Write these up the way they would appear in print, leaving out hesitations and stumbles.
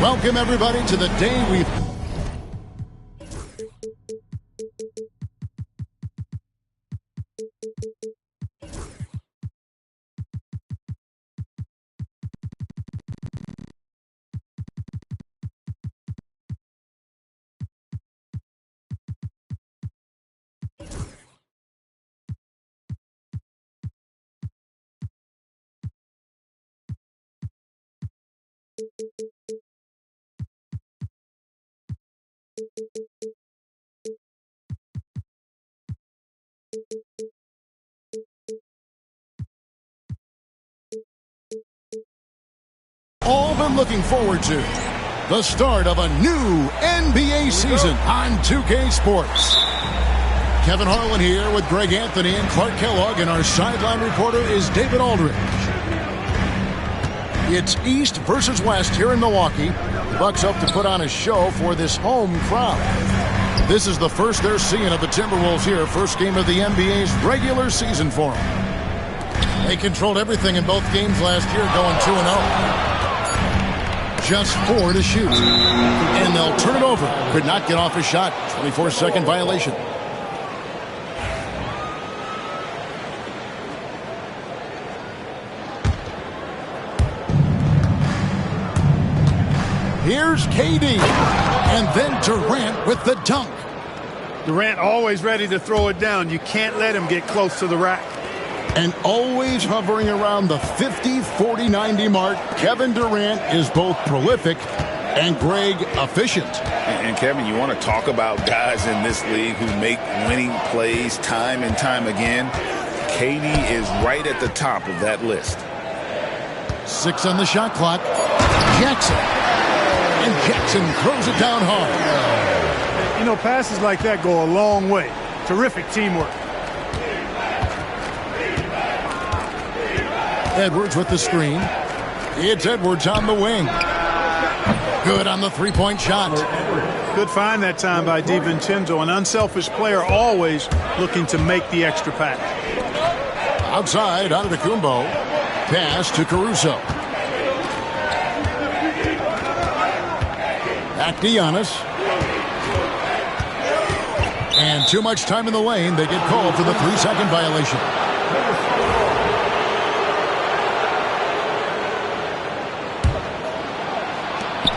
Welcome, everybody, to the day we... all been looking forward to. The start of a new NBA season on 2K Sports. Kevin Harlan here with Greg Anthony and Clark Kellogg, and our sideline reporter is David Aldridge. It's East versus West here in Milwaukee. The Bucks hope to put on a show for this home crowd. This is the first they're seeing of the Timberwolves here. First game of the NBA's regular season for them. They controlled everything in both games last year, going 2-0. Just 4 to shoot. And they'll turn it over. Could not get off a shot. 24-second violation. Here's KD. And then Durant with the dunk. Durant always ready to throw it down. You can't let him get close to the rack. And always hovering around the 50, 40, 90 mark, Kevin Durant is both prolific and, Greg, efficient. And Kevin, you want to talk about guys in this league who make winning plays time and time again. KD is right at the top of that list. 6 on the shot clock. Jackson. And Jackson throws it down hard. You know, passes like that go a long way. Terrific teamwork. Edwards with the screen. It's Edwards on the wing. Good on the three-point shot. Good find that time by DiVincenzo. An unselfish player, always looking to make the extra pass. Outside, Antetokounmpo. Pass to Caruso. Back to Giannis. And too much time in the lane. They get called for the 3-second violation.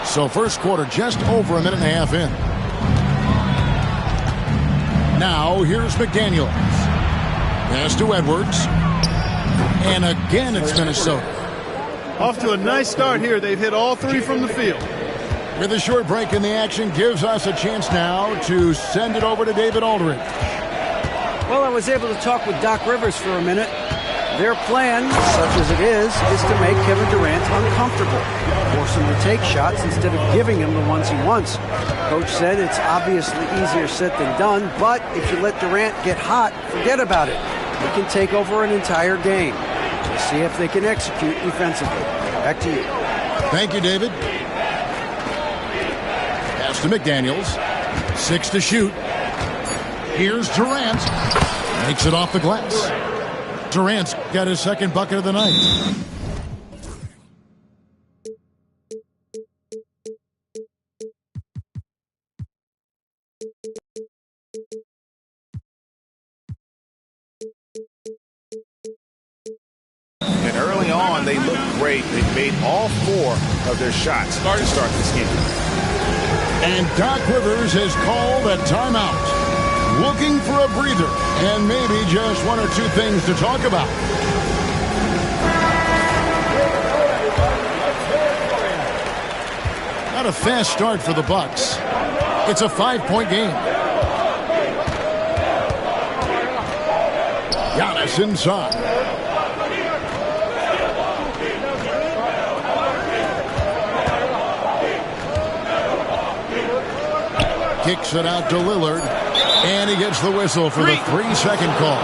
So first quarter just over a minute and a half in. Now here's McDaniels. Pass to Edwards. And again it's Minnesota. Off to a nice start here. They've hit all 3 from the field. With a short break in the action gives us a chance now to send it over to David Aldridge. Well, I was able to talk with Doc Rivers for a minute. Their plan, such as it is to make Kevin Durant uncomfortable. Force him to take shots instead of giving him the ones he wants. Coach said it's obviously easier said than done, but if you let Durant get hot, forget about it. He can take over an entire game. We'll see if they can execute defensively. Back to you. Thank you, David. Pass to McDaniels. 6 to shoot. Here's Durant. Makes it off the glass. Durant's got his second bucket of the night. And early on, they looked great. They made all 4 of their shots to start this game. And Doc Rivers has called a timeout. Looking for a breather and maybe just 1 or 2 things to talk about. Not a fast start for the Bucks. It's a 5-point game. Giannis inside. Kicks it out to Lillard. And he gets the whistle for the 3-second call.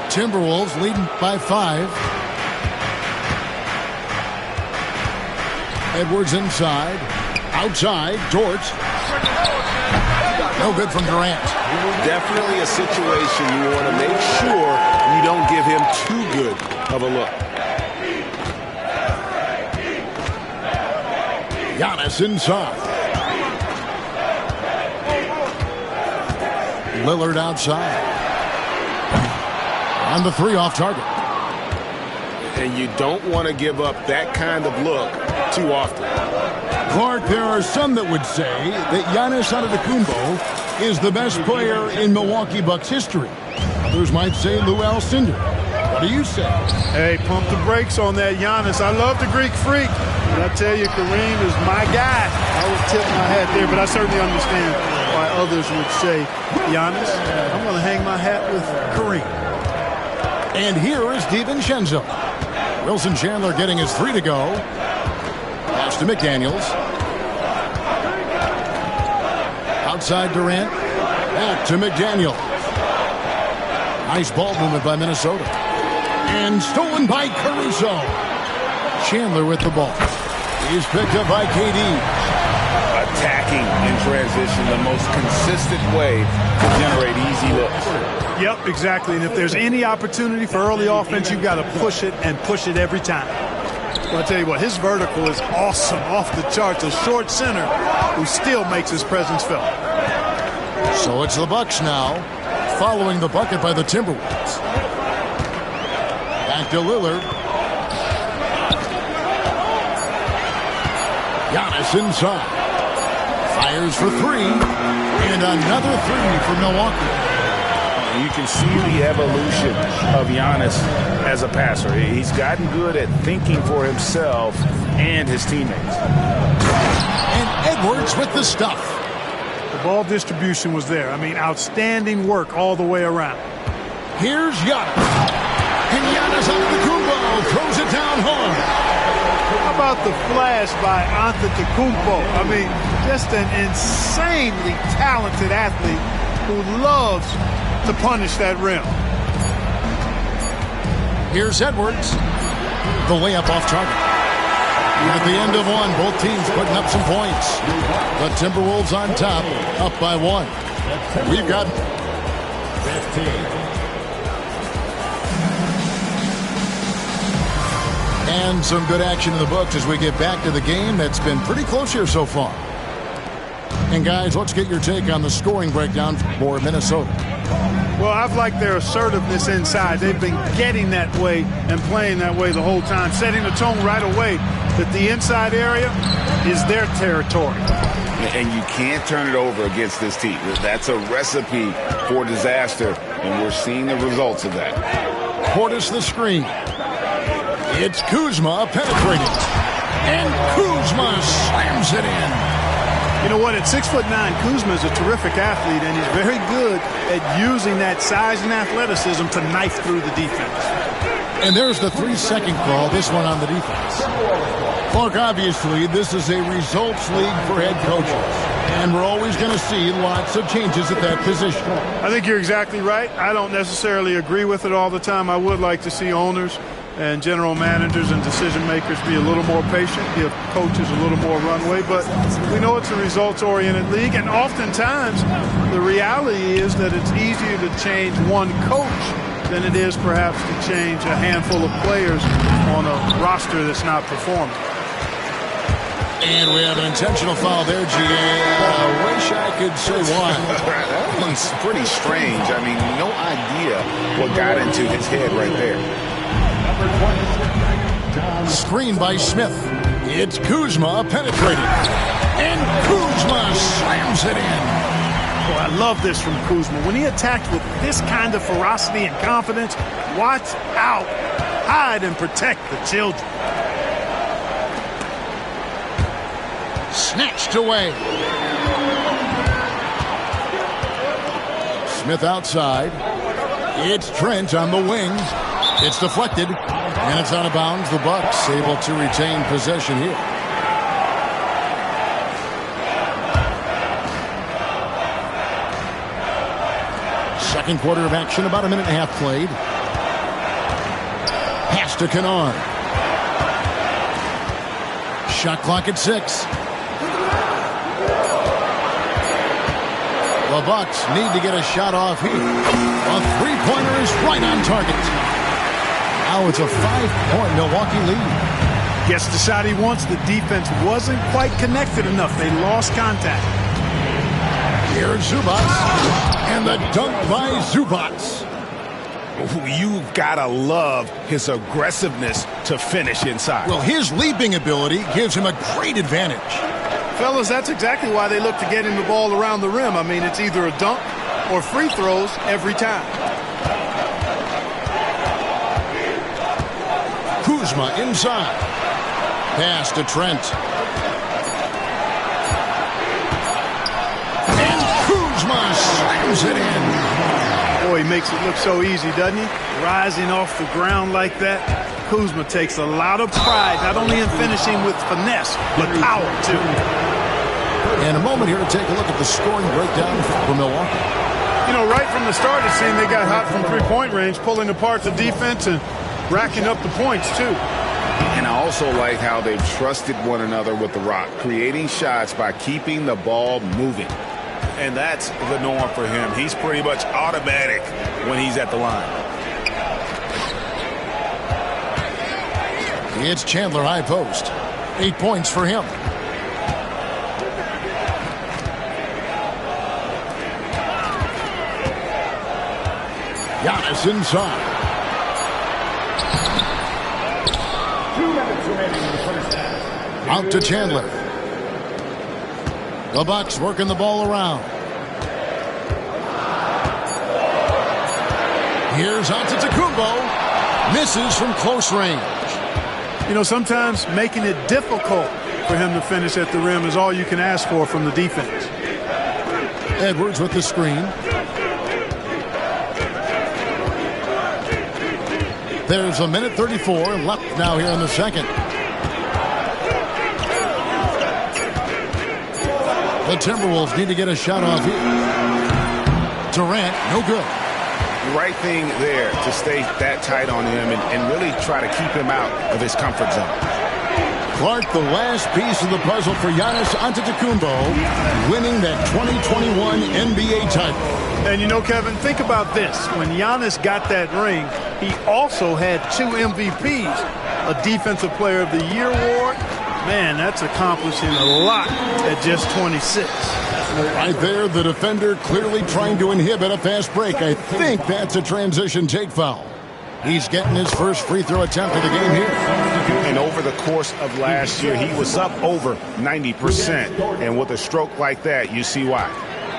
Timberwolves leading by 5. Edwards inside. Outside. Dort. No good from Durant. Definitely a situation you want to make sure you don't give him too good of a look. Giannis inside. Lillard outside. On the three off target. And you don't want to give up that kind of look too often. Clark, there are some that would say that Giannis Antetokounmpo is the best player in Milwaukee Bucks history. Others might say Lou Alcindor. What do you say? Hey, pump the brakes on that Giannis. I love the Greek freak. But I tell you, Kareem is my guy. I would tip my hat there, but I certainly understand why others would say Giannis. I'm going to hang my hat with Kareem. And here is DiVincenzo. Wilson Chandler getting his three to go. Pass to McDaniels. Outside Durant. Back to McDaniels. Nice ball movement by Minnesota. And stolen by Caruso. Chandler with the ball. He's picked up by KD. Attacking in transition, the most consistent way to generate easy looks. Yep, exactly. And if there's any opportunity for early offense, you've got to push it and push it every time. Well, I'll tell you what, his vertical is awesome, off the charts. A short center who still makes his presence felt. So it's the Bucks now, following the bucket by the Timberwolves. Back to Lillard. Giannis inside. Fires for three. And another three for Milwaukee. You can see the evolution of Giannis as a passer. He's gotten good at thinking for himself and his teammates. And Edwards with the stuff. The ball distribution was there. I mean, outstanding work all the way around. Here's Giannis. And Giannis Antetokounmpo throws it down hard. How about the flash by Antetokounmpo? I mean, just an insanely talented athlete who loves to punish that rim. Here's Edwards. The layup off target. At the end of one, both teams putting up some points. The Timberwolves on top, up by one. We've got 15. And some good action in the books as we get back to the game that's been pretty close here so far. And guys, let's get your take on the scoring breakdown for Minnesota. Well, I've liked their assertiveness inside. They've been getting that way and playing that way the whole time, setting the tone right away that the inside area is their territory. And you can't turn it over against this team. That's a recipe for disaster, and we're seeing the results of that. Portis the screen. It's Kuzma penetrating. And Kuzma slams it in. You know what? At 6'9", Kuzma is a terrific athlete, and he's very good at using that size and athleticism to knife through the defense. And there's the 3-second call, this one on the defense. Clark, obviously, this is a results league for head coaches, and we're always going to see lots of changes at that position. I think you're exactly right. I don't necessarily agree with it all the time. I would like to see owners and general managers and decision makers be a little more patient, give coaches a little more runway, but we know it's a results-oriented league, and oftentimes the reality is that it's easier to change one coach than it is perhaps to change a handful of players on a roster that's not performing. And we have an intentional foul there, GA. I wish I could say why. That one's pretty strange. I mean, no idea what got into his head right there. Screen by Smith. It's Kuzma penetrating. And Kuzma slams it in. Boy, I love this from Kuzma. When he attacked with this kind of ferocity and confidence, watch out. Hide and protect the children. Snatched away. Smith outside. It's Trent on the wing. It's deflected, and it's out of bounds. The Bucks able to retain possession here. Second quarter of action, about a minute and a half played. Pass to Kennard. Shot clock at 6. The Bucks need to get a shot off here. A three-pointer is right on target. Now it's a 5-point Milwaukee lead. Gets the shot he wants. The defense wasn't quite connected enough. They lost contact. Here's Zubats. And the dunk by Zubats. You've got to love his aggressiveness to finish inside. Well, his leaping ability gives him a great advantage. Fellas, that's exactly why they look to get him the ball around the rim. I mean, it's either a dunk or free throws every time. Kuzma inside. Pass to Trent. And Kuzma slams it in. Boy, he makes it look so easy, doesn't he? Rising off the ground like that. Kuzma takes a lot of pride, not only in finishing with finesse, but power, too. And a moment here to take a look at the scoring breakdown for Milwaukee. You know, right from the start, it seemed they got hot from three-point range, pulling apart the defense and racking up the points, too. And I also like how they've trusted one another with the rock, creating shots by keeping the ball moving. And that's the norm for him. He's pretty much automatic when he's at the line. It's Chandler high post. 8 points for him. Giannis inside. 2 minutes remaining in the first half. Out to Chandler. The Bucks working the ball around. Here's Antetokounmpo. Misses from close range. You know, sometimes making it difficult for him to finish at the rim is all you can ask for from the defense. Edwards with the screen. There's a minute 34 left now here in the second. The Timberwolves need to get a shot off here. Durant, no good. Right thing there to stay that tight on him and really try to keep him out of his comfort zone. Clark, the last piece of the puzzle for Giannis Antetokounmpo, winning that 2021 NBA title. And you know, Kevin, think about this. When Giannis got that ring, he also had 2 MVPs, a Defensive Player of the Year award. Man, that's accomplishing a lot at just 26. Right there, the defender clearly trying to inhibit a fast break. I think that's a transition take foul. He's getting his first free throw attempt of the game here. And over the course of last year, he was up over 90%. And with a stroke like that, you see why.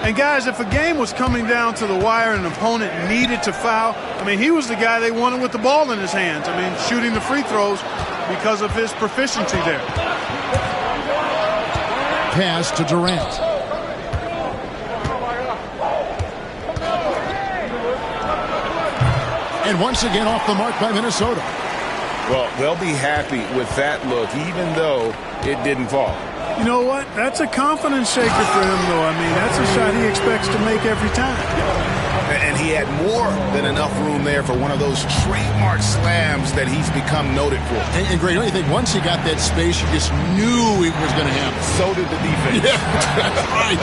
And guys, if a game was coming down to the wire and an opponent needed to foul, I mean, he was the guy they wanted with the ball in his hands. I mean, shooting the free throws because of his proficiency there. Pass to Durant. And once again off the mark by Minnesota. Well, they'll be happy with that look, even though it didn't fall. You know what? That's a confidence shaker for him, though. I mean, that's a shot he expects to make every time. And he had more than enough room there for one of those trademark slams that he's become noted for. And Greg, don't you think once he got that space, you just knew it was going to happen? So did the defense. Yeah, that's right.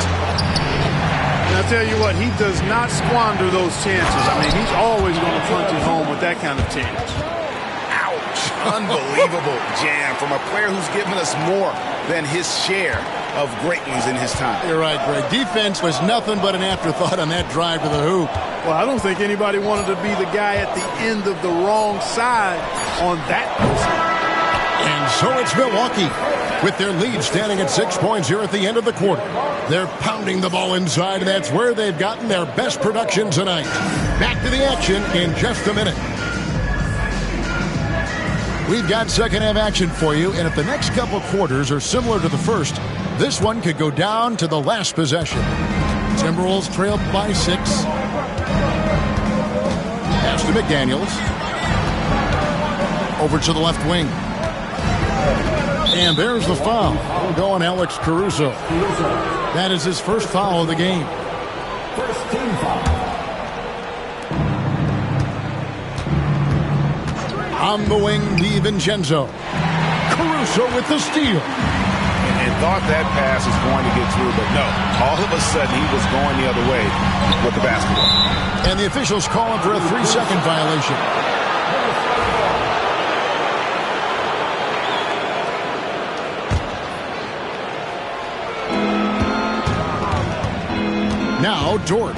And I'll tell you what, he does not squander those chances. I mean, he's always going to punch it home with that kind of chance. Ouch. Unbelievable jam from a player who's given us more than his share of great ones in his time. You're right, Greg. Defense was nothing but an afterthought on that drive to the hoop. Well, I don't think anybody wanted to be the guy at the end of the wrong side on that person. And so it's Milwaukee with their lead standing at 6 points here at the end of the quarter. They're pounding the ball inside, and that's where they've gotten their best production tonight. Back to the action in just a minute. We've got second half action for you, and if the next couple quarters are similar to the first, this one could go down to the last possession. Timberwolves trailed by 6. Pass to McDaniels. Over to the left wing. And there's the foul. We'll go on Alex Caruso. That is his first foul of the game. First team foul. On the wing, DiVincenzo. Caruso with the steal. and thought that pass was going to get through, but no. All of a sudden, he was going the other way with the basketball. And the officials call him for a 3-second violation. Now Dort,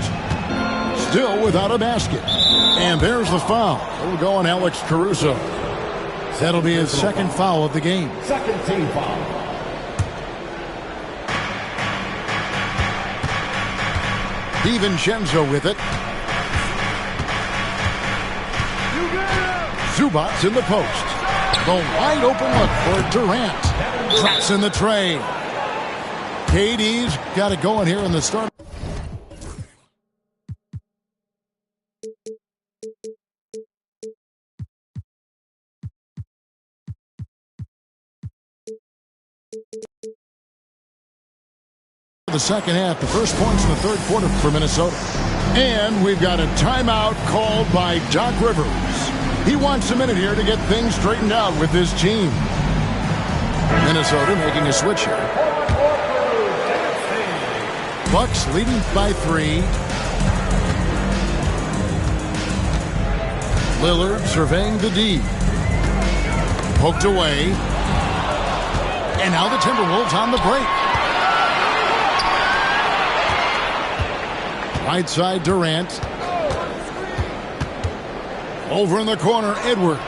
still without a basket. And there's the foul. It'll go on Alex Caruso. That'll be his second foul of the game. Second team foul. DiVincenzo with it. Zubac's in the post. The wide open look for Durant. Drops in the tray. KD's got it going here in the start. The second half, the first points in the third quarter for Minnesota. And we've got a timeout called by Doc Rivers. He wants a minute here to get things straightened out with his team. Minnesota making a switch here. Bucks leading by 3. Lillard surveying the D. Poked away. And now the Timberwolves on the break. Right side, Durant. Over in the corner, Edwards.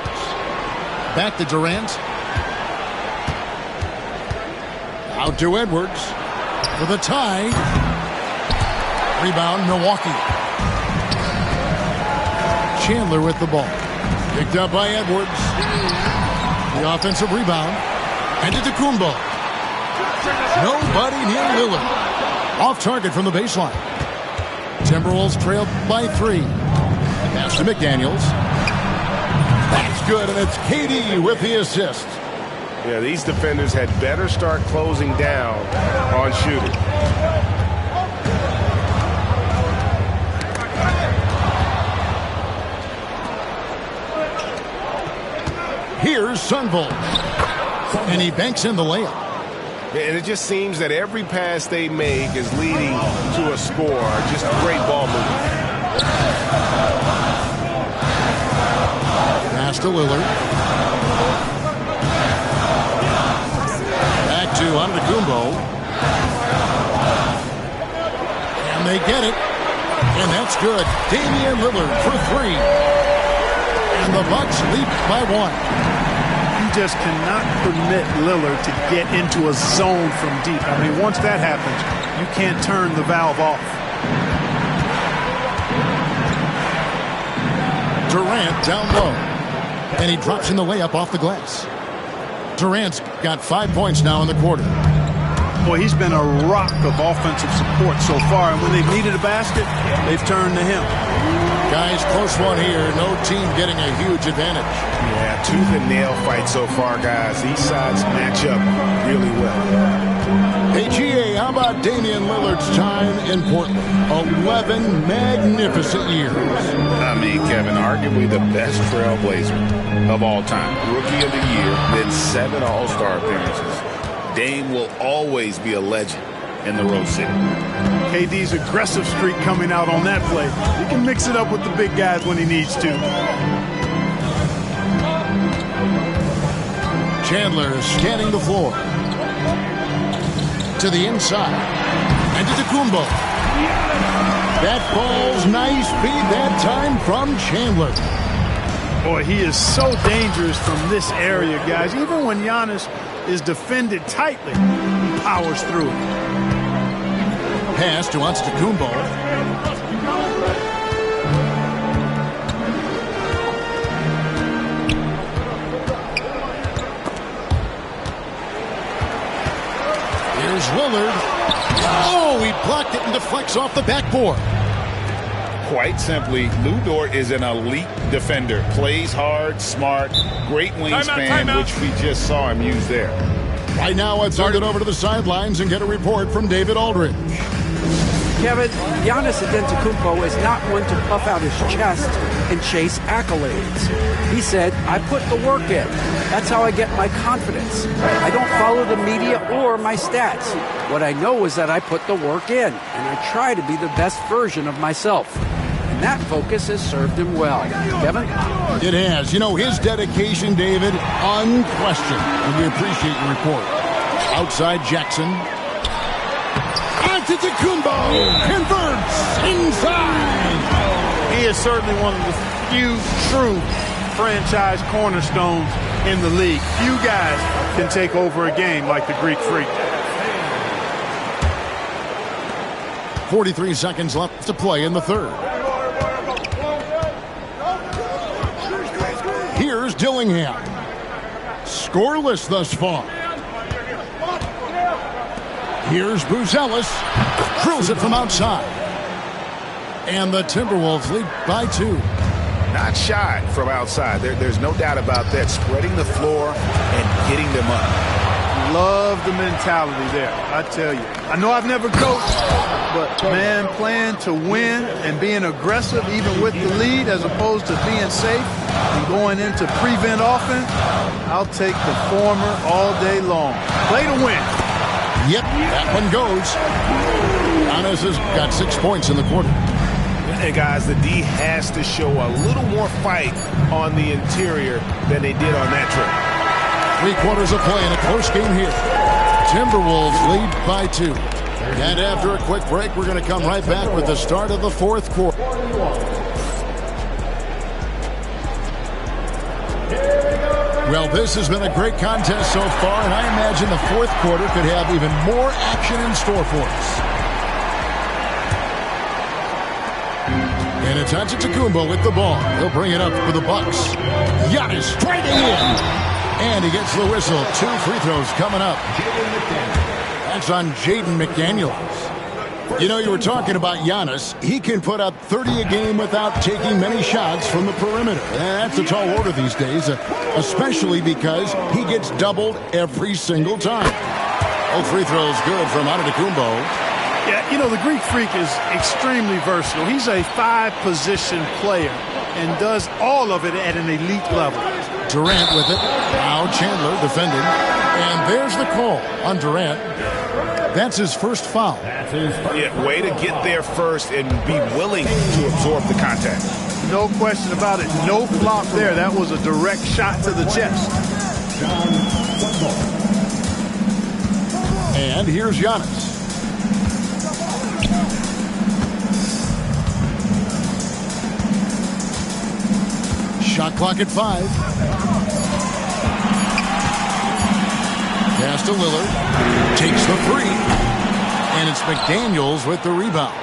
Back to Durant. Out to Edwards for the tie. Rebound, Milwaukee. Chandler with the ball. Picked up by Edwards. The offensive rebound. And to Kumbo. Nobody near Lillard. Off target from the baseline. Timberwolves trailed by 3. Pass to McDaniels. That's good, and it's KD with the assist. Yeah, these defenders had better start closing down on shooting. Here's Sunvolt. And he banks in the layup. And it just seems that every pass they make is leading to a score. Just great ball movement. Pass to Lillard. Back to Antetokounmpo. And they get it. And that's good. Damian Lillard for 3. And the Bucks lead by 1. Just cannot permit Lillard to get into a zone from deep. I mean, once that happens, you can't turn the valve off. Durant down low. And he drops in the layup off the glass. Durant's got 5 points now in the quarter. Boy, he's been a rock of offensive support so far, and when they've needed a basket, they've turned to him. Guys, close one here. No team getting a huge advantage. Yeah, tooth and nail fight so far, guys. These sides match up really well. Hey, GA, how about Damian Lillard's time in Portland? 11 magnificent years. I mean, Kevin, arguably the best trailblazer of all time. Rookie of the year, then 7 All-Star appearances. Dame will always be a legend in the Rose City. KD's aggressive streak coming out on that play. He can mix it up with the big guys when he needs to. Chandler scanning the floor. To the inside. And to Kumbo. That ball's nice feed that time from Chandler. Boy, he is so dangerous from this area, guys. Even when Giannis is defended tightly, he powers through it. Pass to Antetokounmpo. Here's Lillard. Oh, he blocked it and deflects off the backboard. Quite simply, Lou Dort is an elite defender. Plays hard, smart, great wingspan, which we just saw him use there. Right now, let's send it over to the sidelines and get a report from David Aldridge. Kevin, Giannis Antetokounmpo is not one to puff out his chest and chase accolades. He said, I put the work in. That's how I get my confidence. I don't follow the media or my stats. What I know is that I put the work in, and I try to be the best version of myself. And that focus has served him well. Kevin? It has. You know, his dedication, David, unquestioned. And we appreciate your report. Outside Jackson. Antetokounmpo converts inside. He is certainly one of the few true franchise cornerstones in the league. Few guys can take over a game like the Greek Freak. 43 seconds left to play in the third. Here's Dillingham. Scoreless thus far. Here's Buzelis. Drills it from outside. And the Timberwolves lead by 2. Not shy from outside. There's no doubt about that. Spreading the floor and getting them up. Love the mentality there, I tell you. I know I've never coached, but, man, playing to win and being aggressive even with the lead as opposed to being safe and going into prevent offense, I'll take the former all day long. Play to win. Yep, that one goes. Giannis has got 6 points in the quarter. And guys, the D has to show a little more fight on the interior than they did on that trip. 3 quarters of play in a close game here. Timberwolves lead by 2. And after a quick break, we're going to come right back with the start of the fourth quarter. Well, this has been a great contest so far, and I imagine the fourth quarter could have even more action in store for us. And it's Antetokounmpo with the ball. He'll bring it up for the Bucks. Giannis striking in. And he gets the whistle. 2 free throws coming up. That's on Jaden McDaniels. You know, you were talking about Giannis. He can put up 30 a game without taking many shots from the perimeter. And that's a tall order these days, especially because he gets doubled every single time. Both free throws good from Antetokounmpo. Yeah, you know, the Greek Freak is extremely versatile. He's a 5-position player and does all of it at an elite level. Durant with it. Now Chandler defending. And there's the call on Durant. That's his first foul. Yeah, way to get there first and be willing to absorb the contact. No question about it. No flop there. That was a direct shot to the chest. And here's Giannis. Shot clock at 5. Pass to Lillard. Takes the 3. And it's McDaniels with the rebound.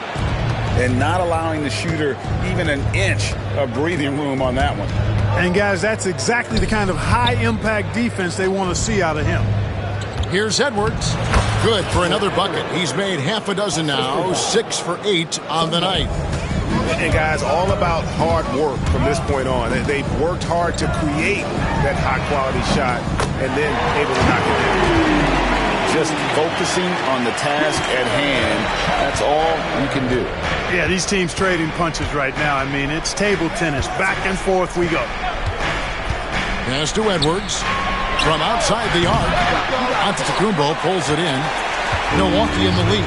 And not allowing the shooter even an inch of breathing room on that one. And, guys, that's exactly the kind of high-impact defense they want to see out of him. Here's Edwards. Good for another bucket. He's made half a dozen now. 6 for 8 on the night. And guys, all about hard work from this point on. They've worked hard to create that high-quality shot and then able to knock it down. Just focusing on the task at hand, that's all you can do. Yeah, these teams trading punches right now. I mean, it's table tennis. Back and forth we go. Pass to Edwards. From outside the arc, Antetokounmpo pulls it in. Milwaukee in the lead.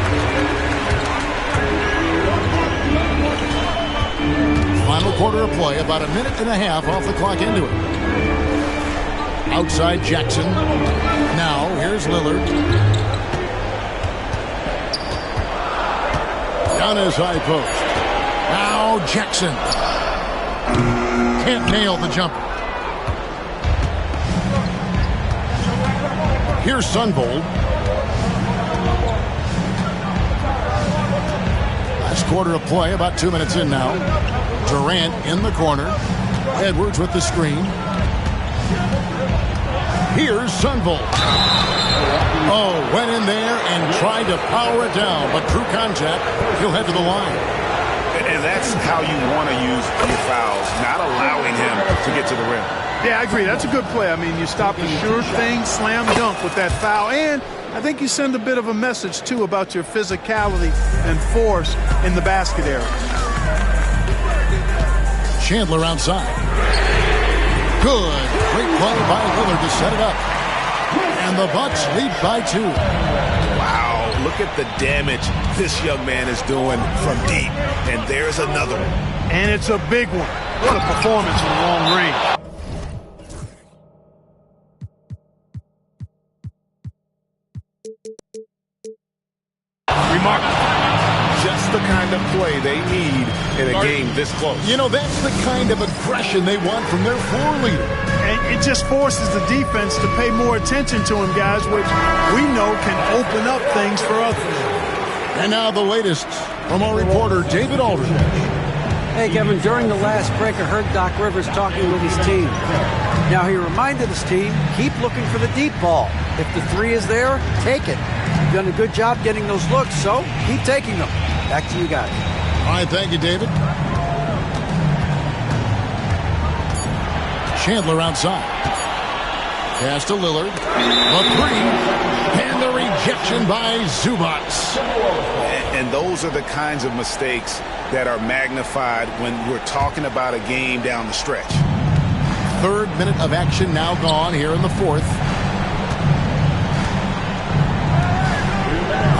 Final quarter of play, about a minute and a half off the clock into it. Outside Jackson. Now, here's Lillard. Down his high post. Now, Jackson. Can't nail the jumper. Here's Sunvold. Last quarter of play, about 2 minutes in now. Durant in the corner. Edwards with the screen. Here's Sunvold. Oh, went in there and tried to power it down, but through contact, he'll head to the line. And that's how you want to use your fouls, not allowing him to get to the rim. Yeah, I agree. That's a good play. I mean, you stop the sure thing, slam dunk with that foul. And I think you send a bit of a message, too, about your physicality and force in the basket area. Chandler outside. Good. Great play by Lillard to set it up. And the Bucks lead by 2. Wow, look at the damage this young man is doing from deep. And there's another one. And it's a big one. What a performance from long range. Remarkable. Just the kind of play they need in a game this close. You know, that's the kind of aggression they want from their floor leader. And it just forces the defense to pay more attention to him, guys, which we know can open up things for others. And now the latest from our reporter, David Aldridge. Hey, Kevin, during the last break, I heard Doc Rivers talking with his team. Now, he reminded his team, keep looking for the deep ball. If the three is there, take it. You've done a good job getting those looks, so keep taking them. Back to you guys. All right, thank you, David. Chandler outside. Pass to Lillard. The three. And the rejection by Zubac. And those are the kinds of mistakes that are magnified when we're talking about a game down the stretch. Third minute of action now gone here in the fourth.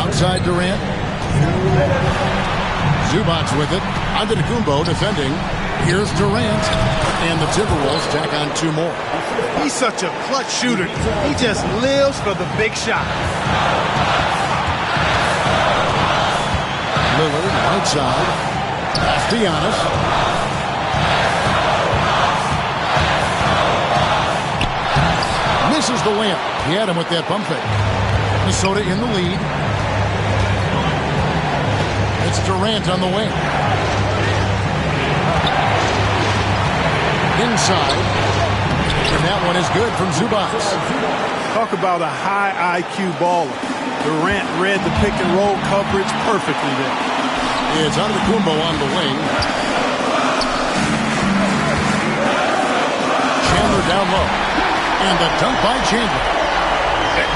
Outside Durant. Zubac with it. Antetokounmpo defending. Here's Durant. And the Timberwolves tack on 2 more. He's such a clutch shooter. He just lives for the big shot. Lillard right side. Pass to Giannis. Misses the layup. He had him with that bump fake. Minnesota in the lead. It's Durant on the wing. Inside. And that one is good from Zubac. Talk about a high IQ baller. Durant read the pick and roll coverage perfectly there. It's Antetokounmpo on the wing. Chandler down low. And the dunk by Chandler.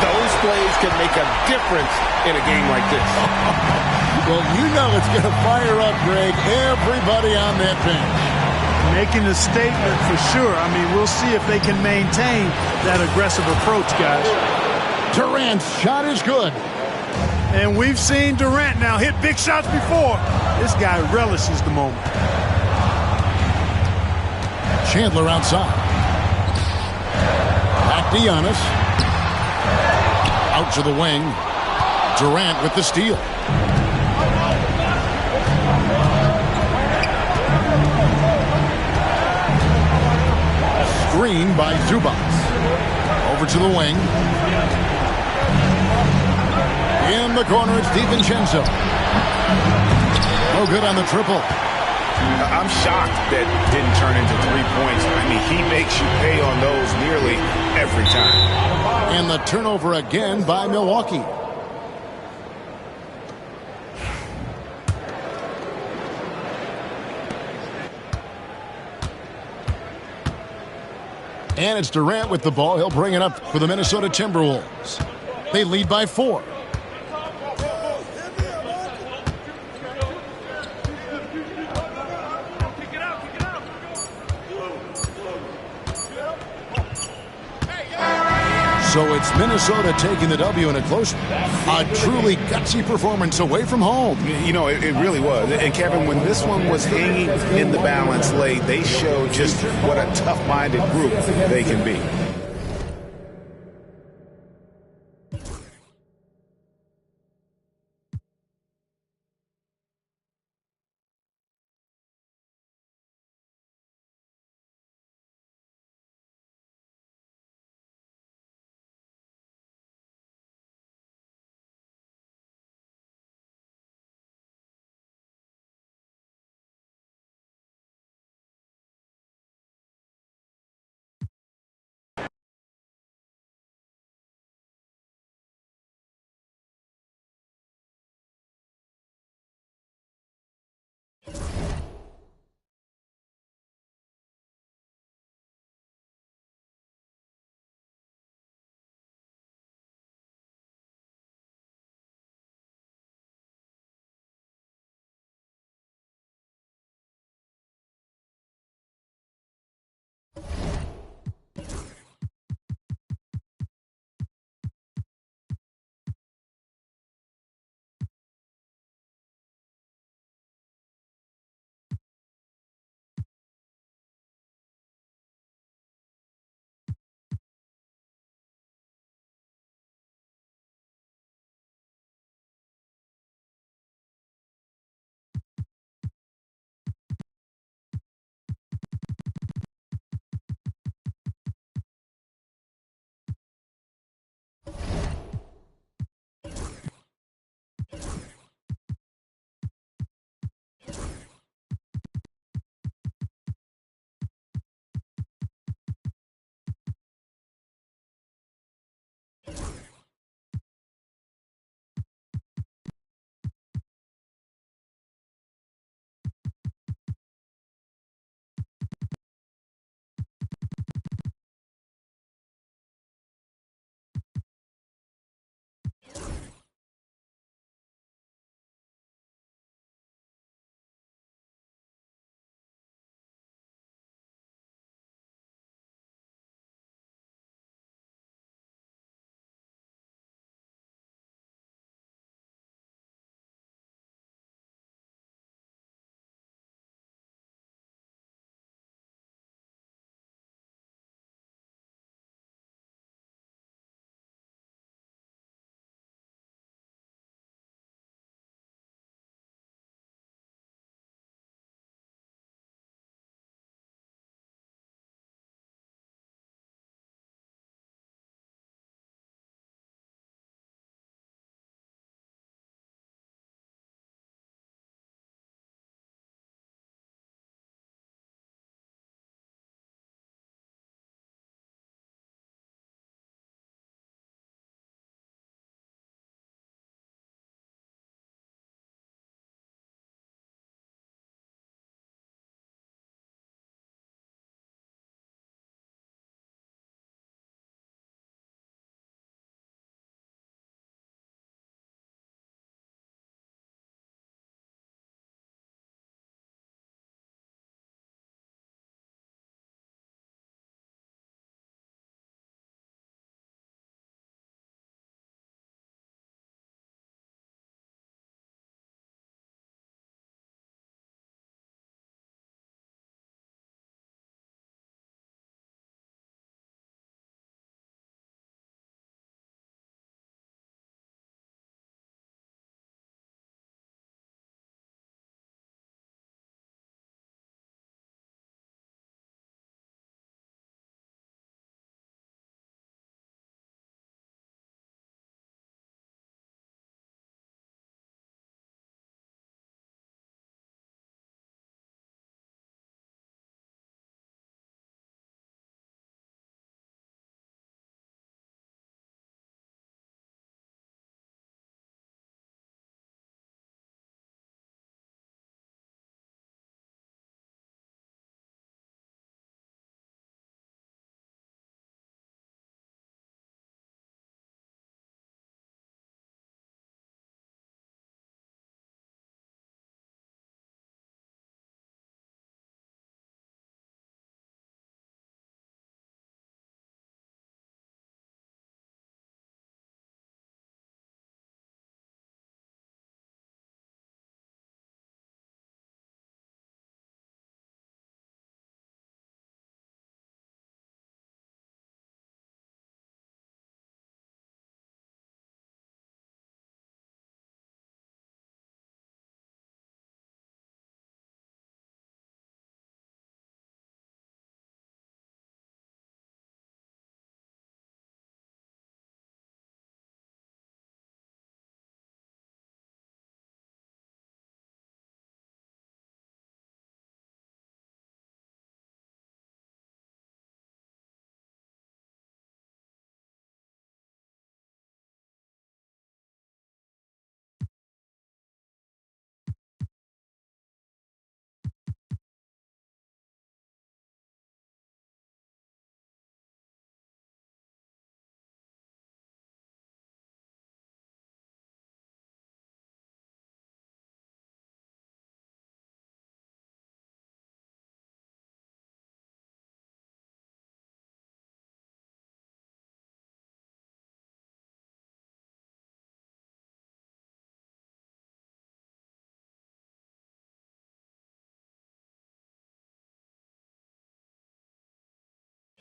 Those plays can make a difference in a game like this. Well, you know it's going to fire up, Greg, everybody on that bench. Making a statement for sure. I mean, we'll see if they can maintain that aggressive approach, guys. Durant's shot is good. And we've seen Durant now hit big shots before. This guy relishes the moment. Chandler outside. Back to Giannis. Out to the wing. Durant with the steal. Screen by Zubac. Over to the wing. In the corner, it's DiVincenzo. No good on the triple. I'm shocked that didn't turn into 3 points. I mean, he makes you pay on those nearly every time. And the turnover again by Milwaukee. And it's Durant with the ball. He'll bring it up for the Minnesota Timberwolves. They lead by 4. So it's Minnesota taking the W in a close, a truly gutsy performance away from home. You know, it really was. And, Kevin, when this one was hanging in the balance late, they showed just what a tough-minded group they can be.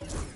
it.